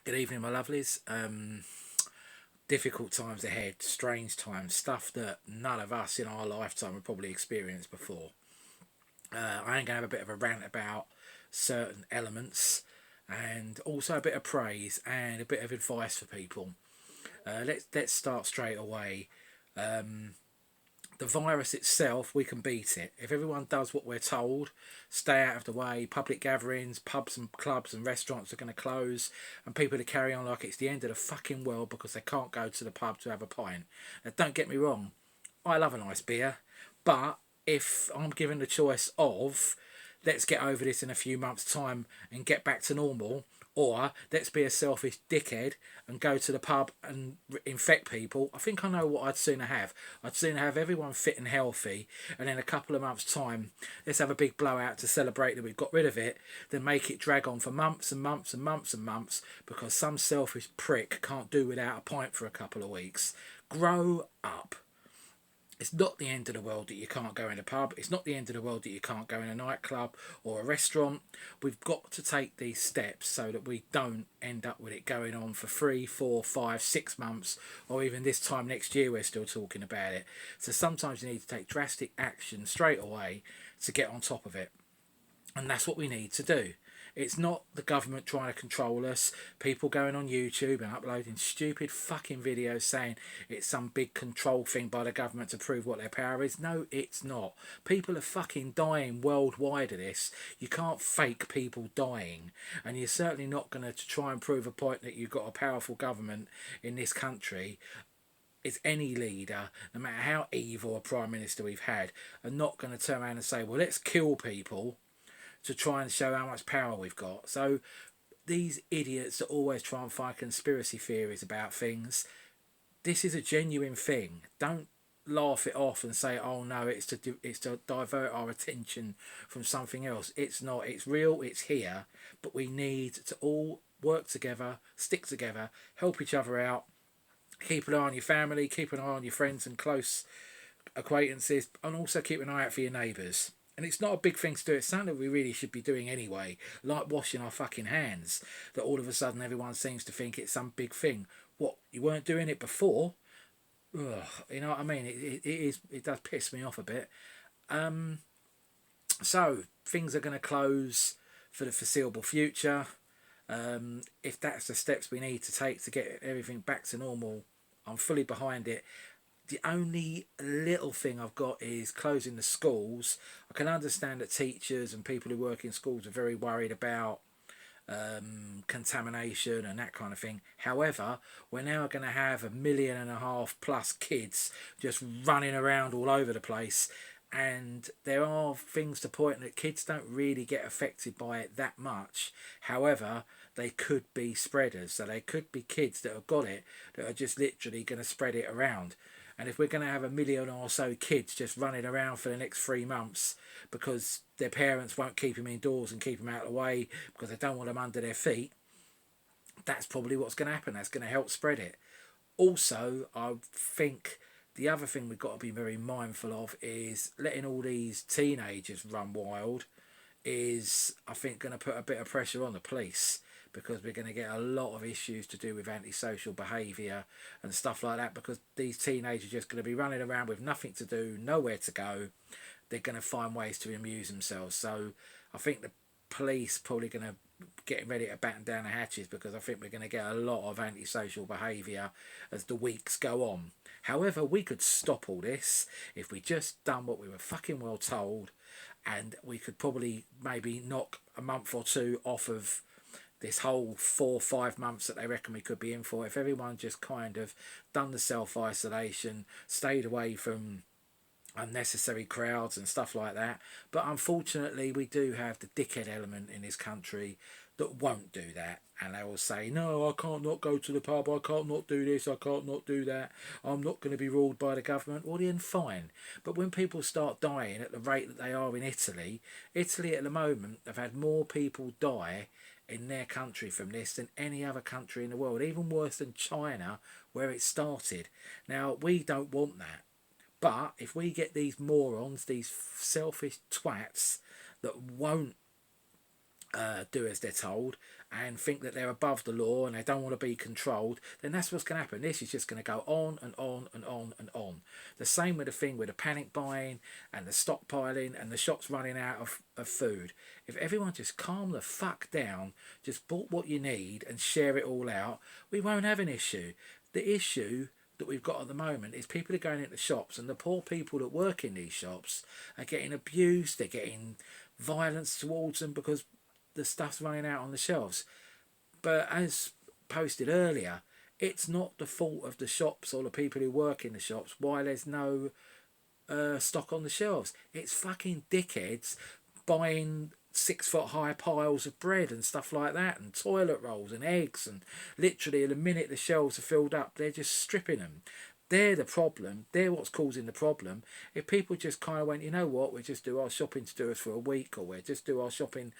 Good evening, my lovelies. Difficult times ahead, strange times, stuff that none of us in our lifetime have probably experienced before. I am going to have a bit of a rant about certain elements and also a bit of praise and a bit of advice for people. Let's start straight away. The virus itself, we can beat it. If everyone does what we're told, stay out of the way, public gatherings, pubs and clubs and restaurants are going to close, and people to carry on like it's the end of the fucking world because they can't go to the pub to have a pint. Now, don't get me wrong, I love a nice beer, but if I'm given the choice of let's get over this in a few months' time and get back to normal, or let's be a selfish dickhead and go to the pub and infect people, I think I know what I'd sooner have. I'd sooner have everyone fit and healthy, and in a couple of months' time, let's have a big blowout to celebrate that we've got rid of it, than make it drag on for months and months and months and months because some selfish prick can't do without a pint for a couple of weeks. Grow up. It's not the end of the world that you can't go in a pub. It's not the end of the world that you can't go in a nightclub or a restaurant. We've got to take these steps so that we don't end up with it going on for 3, 4, 5, 6 months, or even this time next year we're still talking about it. So sometimes you need to take drastic action straight away to get on top of it. And that's what we need to do. It's not the government trying to control us, people going on YouTube and uploading stupid fucking videos saying it's some big control thing by the government to prove what their power is. No, it's not. People are fucking dying worldwide of this. You can't fake people dying. And you're certainly not going to try and prove a point that you've got a powerful government in this country. It's any leader, no matter how evil a prime minister we've had, are not going to turn around and say, well, let's kill people to try and show how much power we've got. So these idiots that always try and find conspiracy theories about things, this is a genuine thing. Don't laugh it off and say, oh no, it's to divert our attention from something else. It's not. It's real. It's here. But we need to all work together, stick together, help each other out, keep an eye on your family, keep an eye on your friends and close acquaintances, and also keep an eye out for your neighbours. And it's not a big thing to do. It's something that we really should be doing anyway, like washing our fucking hands, that all of a sudden everyone seems to think it's some big thing. What, you weren't doing it before? Ugh, you know what I mean? It does piss me off a bit. So, things are going to close for the foreseeable future. If that's the steps we need to take to get everything back to normal, I'm fully behind it. The only little thing I've got is closing the schools. I can understand that teachers and people who work in schools are very worried about contamination and that kind of thing. However, we're now going to have 1.5 million plus kids just running around all over the place, and there are things to point that kids don't really get affected by it that much. However, they could be spreaders, so they could be kids that have got it that are just literally going to spread it around. And if we're going to have 1 million or so kids just running around for the next 3 months because their parents won't keep them indoors and keep them out of the way because they don't want them under their feet, that's probably what's going to happen. That's going to help spread it. Also, I think the other thing we've got to be very mindful of is letting all these teenagers run wild is, I think, going to put a bit of pressure on the police, because we're going to get a lot of issues to do with antisocial behaviour and stuff like that, because these teenagers are just going to be running around with nothing to do, nowhere to go. They're going to find ways to amuse themselves. So I think the police probably going to get ready to batten down the hatches, because I think we're going to get a lot of antisocial behaviour as the weeks go on. However, we could stop all this if we just done what we were fucking well told, and we could probably maybe knock a month or two off of this whole 4 or 5 months that they reckon we could be in for, if everyone just kind of done the self-isolation, stayed away from unnecessary crowds and stuff like that. But unfortunately, we do have the dickhead element in this country that won't do that, and they will say, no, I can't not go to the pub, I can't not do this, I can't not do that, I'm not going to be ruled by the government. Well, then fine. But when people start dying at the rate that they are in Italy at the moment have had more people die in their country from this than any other country in the world, even worse than China, where it started. Now, we don't want that. But if we get these morons, these selfish twats that won't do as they're told, and think that they're above the law and they don't want to be controlled, then that's what's going to happen. This is just going to go on and on and on and on. The same with the thing with the panic buying and the stockpiling and the shops running out of food. If everyone just calm the fuck down, just bought what you need and share it all out, we won't have an issue. The issue that we've got at the moment is people are going into shops, and the poor people that work in these shops are getting abused, they're getting violence towards them because the stuff's running out on the shelves. But as posted earlier, it's not the fault of the shops or the people who work in the shops why there's no stock on the shelves. It's fucking dickheads buying 6 foot high piles of bread and stuff like that, and toilet rolls and eggs, and literally the minute the shelves are filled up, they're just stripping them. They're the problem. They're what's causing the problem. If people just kind of went, you know what, we just do our shopping to do us for a week, or we just do our shopping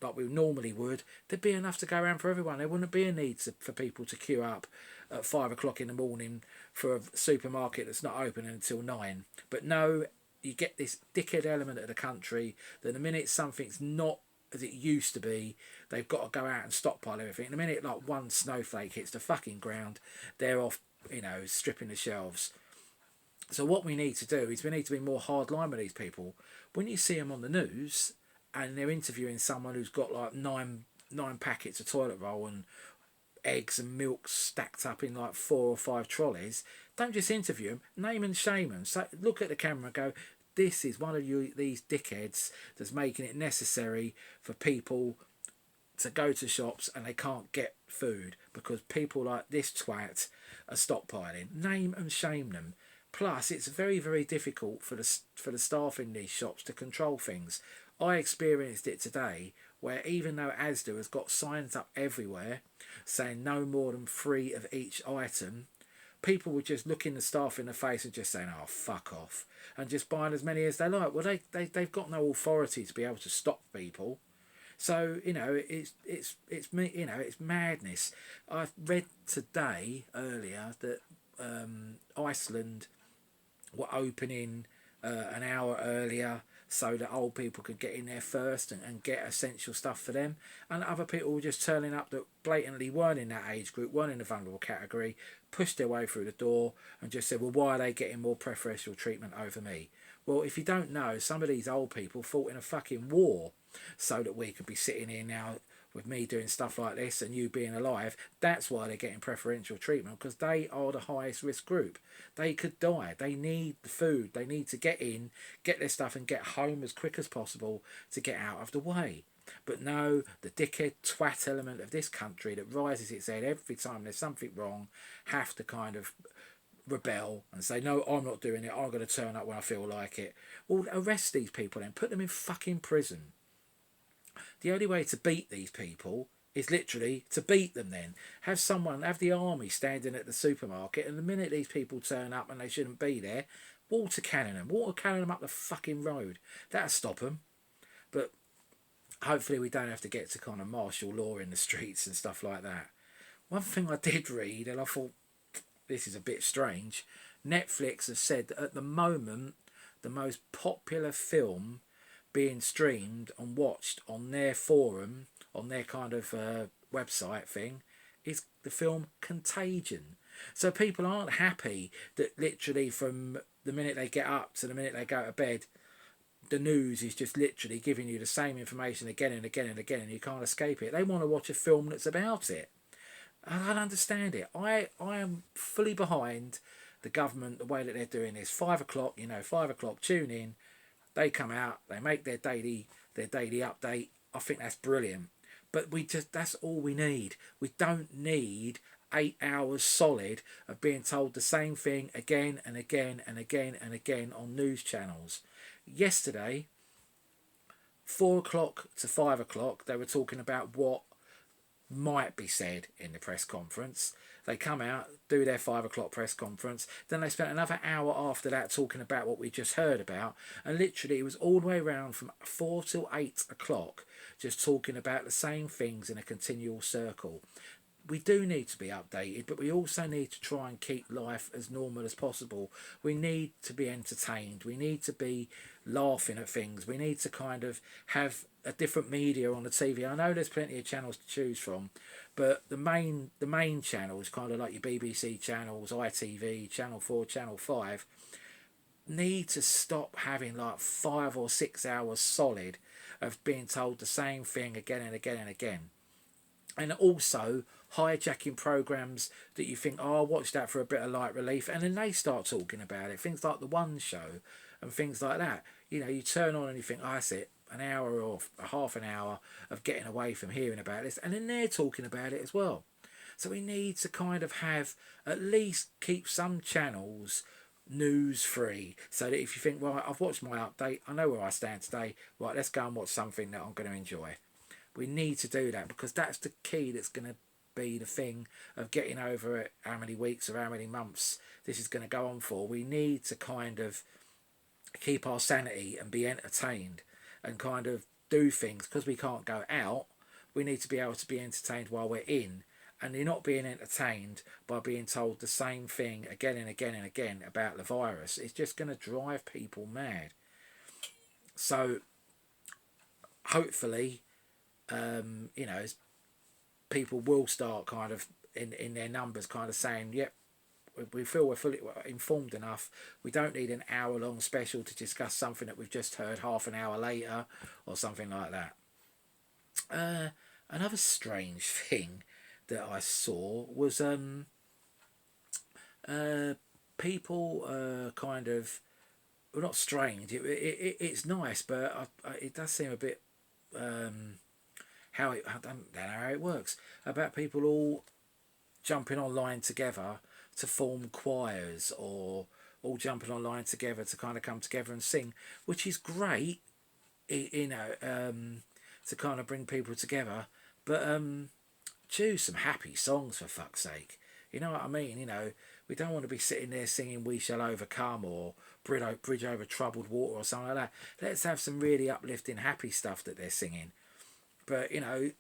like we normally would, there'd be enough to go around for everyone. There wouldn't be a need for people to queue up at 5 o'clock in the morning for a supermarket that's not open until 9. But no, you get this dickhead element of the country that the minute something's not as it used to be, they've got to go out and stockpile everything. The minute like one snowflake hits the fucking ground, they're off, stripping the shelves. So what we need to do is we need to be more hardline with these people. When you see them on the news and they're interviewing someone who's got like nine packets of toilet roll and eggs and milk stacked up in like 4 or 5 trolleys, don't just interview them, name and shame them. So look at the camera and go, this is one of these dickheads that's making it necessary for people to go to shops and they can't get food because people like this twat are stockpiling. Name and shame them. Plus, it's very, very difficult for the staff in these shops to control things. I experienced it today, where even though Asda has got signs up everywhere saying no more than 3 of each item, people were just looking the staff in the face and just saying, "Oh, fuck off," and just buying as many as they like. Well, they've got no authority to be able to stop people. So it's madness. I've read today earlier that Iceland were opening an hour earlier so that old people could get in there first and get essential stuff for them, and other people were just turning up that blatantly weren't in that age group, weren't in the vulnerable category, pushed their way through the door and just said, well, why are they getting more preferential treatment over me? Well, if you don't know, some of these old people fought in a fucking war so that we could be sitting here now with me doing stuff like this and you being alive. That's why they're getting preferential treatment, because they are the highest risk group. They could die. They need the food. They need to get in, get their stuff and get home as quick as possible to get out of the way. But no, the dickhead twat element of this country that rises its head every time there's something wrong have to kind of rebel and say, no, I'm not doing it, I'm going to turn up when I feel like it. Well, arrest these people and put them in fucking prison. The only way to beat these people is literally to beat them then. Have the army standing at the supermarket, and the minute these people turn up and they shouldn't be there, water cannon them up the fucking road. That'll stop them. But hopefully we don't have to get to kind of martial law in the streets and stuff like that. One thing I did read, and I thought, this is a bit strange, Netflix has said that at the moment, the most popular film being streamed and watched on their forum, on their kind of website thing, is the film Contagion. So people aren't happy that literally from the minute they get up to the minute they go to bed, the news is just literally giving you the same information again and again and again, and you can't escape it. They want to watch a film that's about it. I don't understand it. I am fully behind the government, the way that they're doing this. 5 o'clock, 5 o'clock, tune in. They come out, they make their daily update. I think that's brilliant. But that's all we need. We don't need 8 hours solid of being told the same thing again and again and again and again on news channels. Yesterday, 4 o'clock to 5 o'clock, they were talking about what might be said in the press conference. They come out, do their 5 o'clock press conference, then they spent another hour after that talking about what we just heard about, and literally it was all the way around from 4 till 8 o'clock just talking about the same things in a continual circle. we do need to be updated, but we also need to try and keep life as normal as possible. We need to be entertained. We need to be laughing at things. We need to kind of have a different media on the TV. I know there's plenty of channels to choose from, but the main channels, kind of like your BBC channels, ITV, Channel 4, Channel 5, need to stop having like 5 or 6 hours solid of being told the same thing again and again and again. And also hijacking programs that you think, oh, I'll watch that for a bit of light relief, and then they start talking about it. Things like the One Show and things like that. You know, you turn on and you think, oh, that's it, an hour or a half an hour of getting away from hearing about this, and then they're talking about it as well. So we need to kind of have, at least keep some channels news free, so that if you think, right, I've watched my update, I know where I stand today, right, let's go and watch something that I'm going to enjoy. We need to do that, because that's the key that's going to be the thing of getting over it, how many weeks or how many months this is going to go on for. We need to kind of keep our sanity and be entertained and kind of do things, because we can't go out. We need to be able to be entertained while we're in, and you're not being entertained by being told the same thing again and again and again about the virus. It's just going to drive people mad. So hopefully, you know, people will start kind of in their numbers kind of saying, yep, we feel we're fully informed enough. We don't need an hour long special to discuss something that we've just heard half an hour later or something like that. Another strange thing that I saw was people kind of, well, not strange. It's nice, but it does seem a bit I don't know how it works, about people all jumping online together to form choirs, or all jumping online together to kind of come together and sing, which is great, you know, to kind of bring people together. But choose some happy songs, for fuck's sake. You know what I mean? You know, we don't want to be sitting there singing "We Shall Overcome" or "Bridge Over Troubled Water" or something like that. Let's have some really uplifting, happy stuff that they're singing. But you know,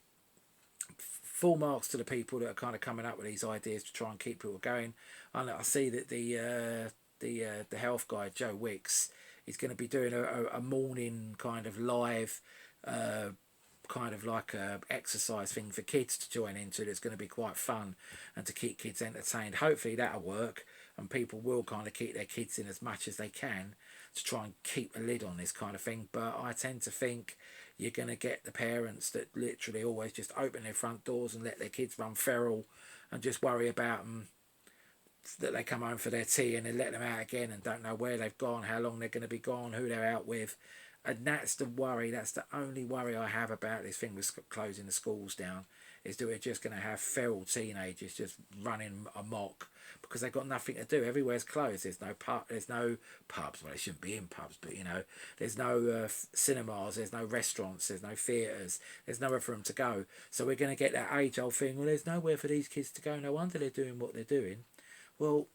full marks to the people that are kind of coming up with these ideas to try and keep people going. And I see that the health guy Joe Wicks is going to be doing a morning kind of live, kind of like a exercise thing for kids to join into. That's going to be quite fun and to keep kids entertained. Hopefully that'll work, and people will kind of keep their kids in as much as they can to try and keep a lid on this kind of thing. But I tend to think you're going to get the parents that literally always just open their front doors and let their kids run feral and just worry about them, that they come home for their tea and then let them out again and don't know where they've gone, how long they're going to be gone, who they're out with. And that's the worry. That's the only worry I have about this thing with closing the schools down, is that we're just going to have feral teenagers just running amok because they've got nothing to do. Everywhere's closed. There's no pubs. Well, they shouldn't be in pubs, but you know, there's no cinemas. There's no restaurants. There's no theatres. There's nowhere for them to go. So we're going to get that age-old thing. Well, there's nowhere for these kids to go. No wonder they're doing what they're doing. Well,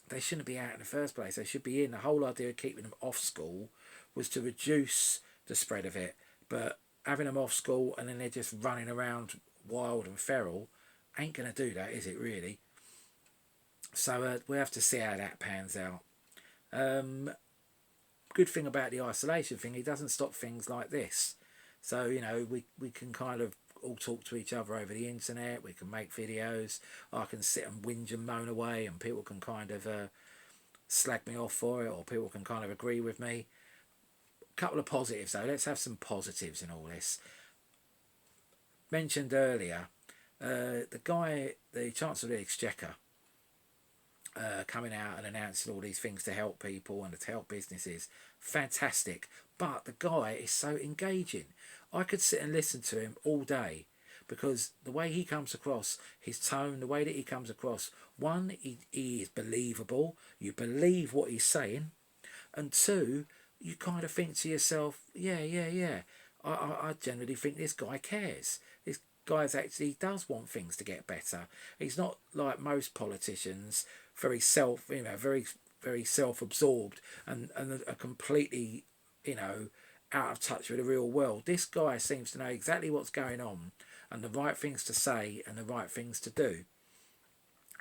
they shouldn't be out in the first place. They should be in. The whole idea of keeping them off school was to reduce the spread of it. But having them off school and then they're just running around wild and feral ain't going to do that, is it really? So we'll have to see how that pans out. Good thing about the isolation thing, it doesn't stop things like this. So, you know, we can kind of all talk to each other over the internet. We can make videos. I can sit and whinge and moan away, and people can kind of slag me off for it, or people can kind of agree with me. Couple of positives though. Let's have some positives in all this. Mentioned earlier, the guy, the Chancellor of the Exchequer, coming out and announcing all these things to help people and to help businesses. Fantastic. But the guy is so engaging. I could sit and listen to him all day, because the way he comes across, his tone, the way that he comes across, one, he is believable. You believe what he's saying. And two, you kind of think to yourself, yeah. I generally think this guy cares. This guy's actually does want things to get better. He's not like most politicians, very very self-absorbed and are completely, you know, out of touch with the real world. This guy seems to know exactly what's going on and the right things to say and the right things to do.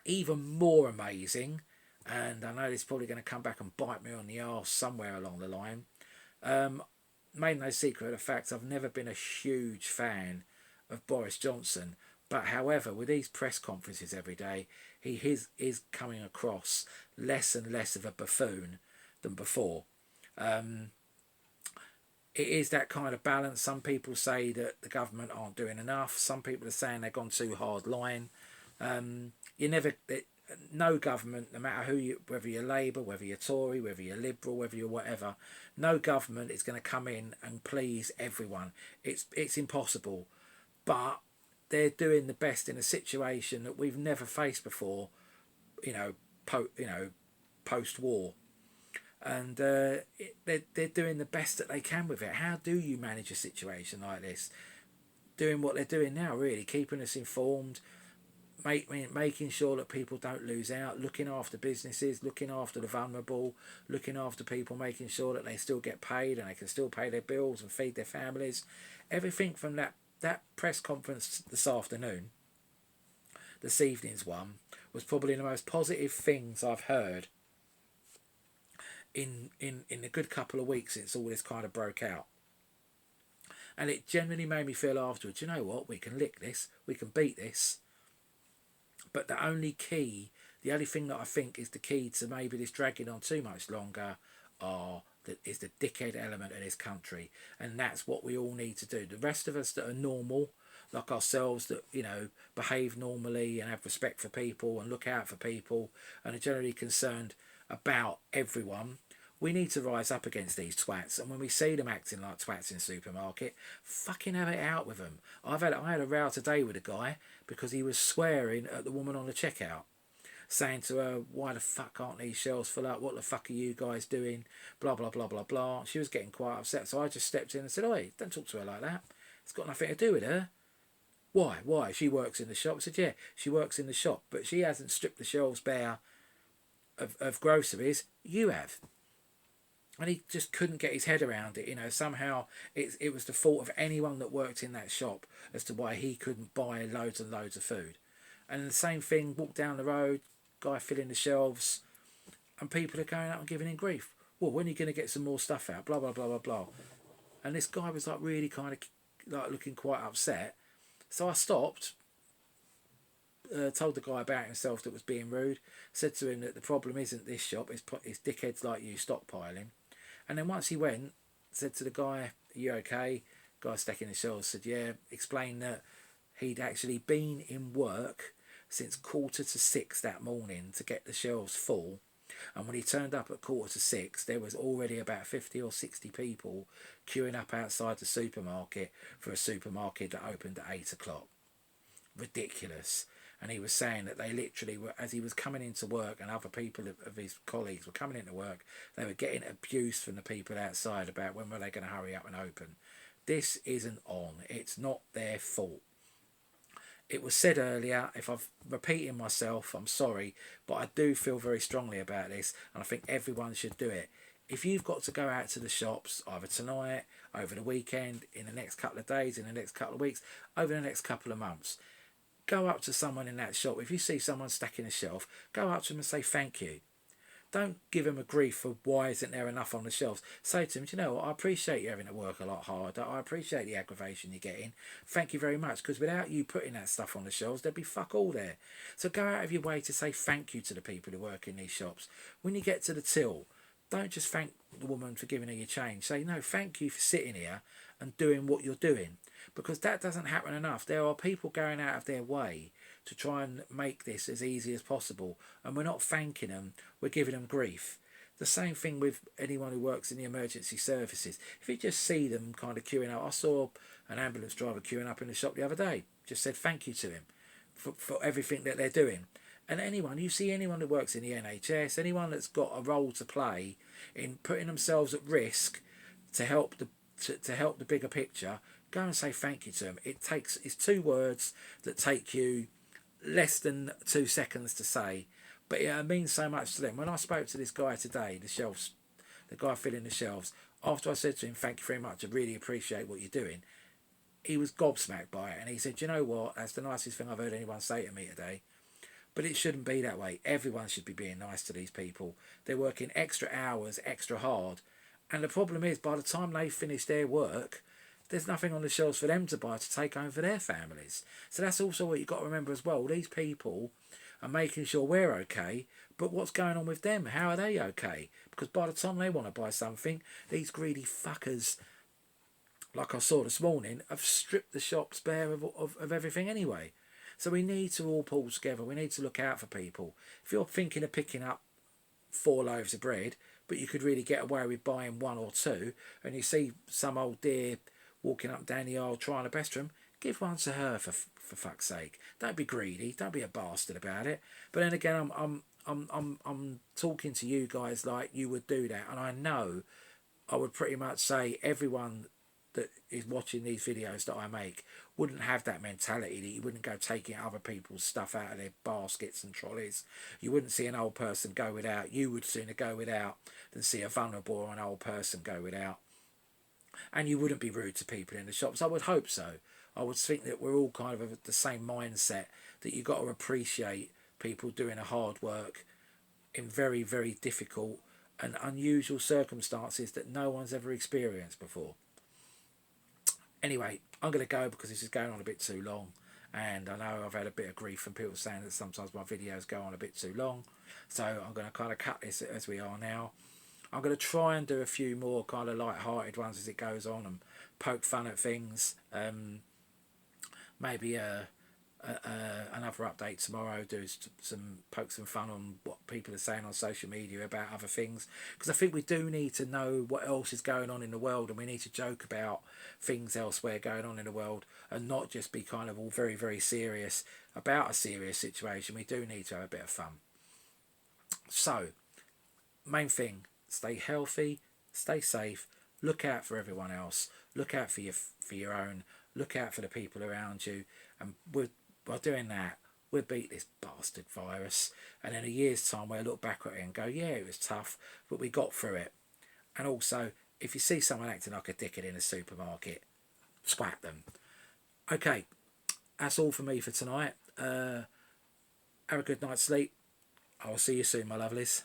Even more amazing, and I know this is probably going to come back and bite me on the arse somewhere along the line. Made no secret of the fact I've never been a huge fan of Boris Johnson, but however, with these press conferences every day, he is coming across less and less of a buffoon than before. It is that kind of balance. Some people say that the government aren't doing enough. Some people are saying they've gone too hard line. You never, no government, no matter who you, whether you're Labour, whether you're Tory, whether you're Liberal, whether you're whatever, no government is going to come in and please everyone. It's impossible. But they're doing the best in a situation that we've never faced before. Post war. And they're doing the best that they can with it. How do you manage a situation like this? Doing what they're doing now, really, keeping us informed, making sure that people don't lose out, looking after businesses, looking after the vulnerable, looking after people, making sure that they still get paid and they can still pay their bills and feed their families. Everything from that press conference this afternoon, this evening's one, was probably the most positive things I've heard in a good couple of weeks since all this kind of broke out. And it genuinely made me feel afterwards, you know what, we can lick this, we can beat this. But the only thing that I think is the key to maybe this dragging on too much longer is the dickhead element of this country. And that's what we all need to do. The rest of us that are normal, like ourselves, that, behave normally and have respect for people and look out for people and are generally concerned about everyone, we need to rise up against these twats. And when we see them acting like twats in the supermarket, fucking have it out with them. I had a row today with a guy because he was swearing at the woman on the checkout, saying to her, why the fuck aren't these shelves full up? What the fuck are you guys doing? Blah, blah, blah, blah, blah. She was getting quite upset. So I just stepped in and said, oi, don't talk to her like that. It's got nothing to do with her. Why? She works in the shop. I said, yeah, she works in the shop, but she hasn't stripped the shelves bare of groceries. You have. And he just couldn't get his head around it. Somehow it was the fault of anyone that worked in that shop as to why he couldn't buy loads and loads of food. And the same thing, walk down the road, guy filling the shelves, and people are going out and giving him grief. Well, when are you going to get some more stuff out? Blah, blah, blah, blah, blah. And this guy was like really kind of like looking quite upset. So I stopped, told the guy about himself that was being rude, said to him that the problem isn't this shop, it's dickheads like you stockpiling. And then once he went, said to the guy, are you okay? Guy stacking the shelves said, yeah. Explained that he'd actually been in work since 5:45 that morning to get the shelves full. And when he turned up at 5:45, there was already about 50 or 60 people queuing up outside the supermarket for a supermarket that opened at 8 o'clock. Ridiculous. And he was saying that they literally were, as he was coming into work and other people of his colleagues were coming into work, they were getting abuse from the people outside about when were they going to hurry up and open. This isn't on. It's not their fault. It was said earlier, if I'm repeating myself, I'm sorry, but I do feel very strongly about this and I think everyone should do it. If you've got to go out to the shops, either tonight, over the weekend, in the next couple of days, in the next couple of weeks, over the next couple of months, go up to someone in that shop. If you see someone stacking a shelf, go up to them and say thank you. Don't give them a grief for why isn't there enough on the shelves. Say to them, do you know what, I appreciate you having to work a lot harder. I appreciate the aggravation you're getting. Thank you very much, because without you putting that stuff on the shelves, there'd be fuck all there. So go out of your way to say thank you to the people who work in these shops. When you get to the till, don't just thank the woman for giving her your change. Say, no, thank you for sitting here and doing what you're doing. Because that doesn't happen enough. There are people going out of their way to try and make this as easy as possible. And we're not thanking them, we're giving them grief. The same thing with anyone who works in the emergency services. If you just see them kind of queuing up. I saw an ambulance driver queuing up in the shop the other day. Just said thank you to him for everything that they're doing. And you see anyone who works in the NHS, anyone that's got a role to play in putting themselves at risk to help the bigger picture, go and say thank you to them. It's 2 words that take you less than 2 seconds to say, but it means so much to them. When I spoke to this guy today, the guy filling the shelves, after I said to him, thank you very much, I really appreciate what you're doing, he was gobsmacked by it, and he said, "You know what? That's the nicest thing I've heard anyone say to me today." But it shouldn't be that way. Everyone should be being nice to these people. They're working extra hours, extra hard. And the problem is, by the time they finish their work, there's nothing on the shelves for them to buy to take home for their families. So that's also what you've got to remember as well. These people are making sure we're okay, but what's going on with them? How are they okay? Because by the time they want to buy something, these greedy fuckers, like I saw this morning, have stripped the shops bare of everything anyway. So we need to all pull together. We need to look out for people. If you're thinking of picking up 4 loaves of bread, but you could really get away with buying 1 or 2, and you see some old dear walking up and down the aisle trying to pester them, give one to her for fuck's sake. Don't be greedy. Don't be a bastard about it. But then again, I'm talking to you guys like you would do that, and I know I would pretty much say everyone that is watching these videos that I make wouldn't have that mentality, that you wouldn't go taking other people's stuff out of their baskets and trolleys. You wouldn't see an old person go without. You would sooner go without than see a vulnerable or an old person go without. And you wouldn't be rude to people in the shops. I would hope so. I would think that we're all kind of the same mindset, that you've got to appreciate people doing a hard work in very, very difficult and unusual circumstances that no one's ever experienced before. Anyway, I'm going to go because this is going on a bit too long, and I know I've had a bit of grief from people saying that sometimes my videos go on a bit too long, so I'm going to kind of cut this as we are now. I'm going to try and do a few more kind of light-hearted ones as it goes on and poke fun at things. Maybe another update tomorrow, do some poke some fun on what people are saying on social media about other things, because I think we do need to know what else is going on in the world, and we need to joke about things elsewhere going on in the world and not just be kind of all very, very serious about a serious situation. We do need to have a bit of fun. So, main thing, stay healthy, stay safe, look out for everyone else, look out for your own, look out for the people around you, and by doing that, we'll beat this bastard virus. And in a year's time, we'll look back at it and go, yeah, it was tough, but we got through it. And also, if you see someone acting like a dickhead in a supermarket, swat them. Okay, that's all for me for tonight. Have a good night's sleep. I'll see you soon, my lovelies.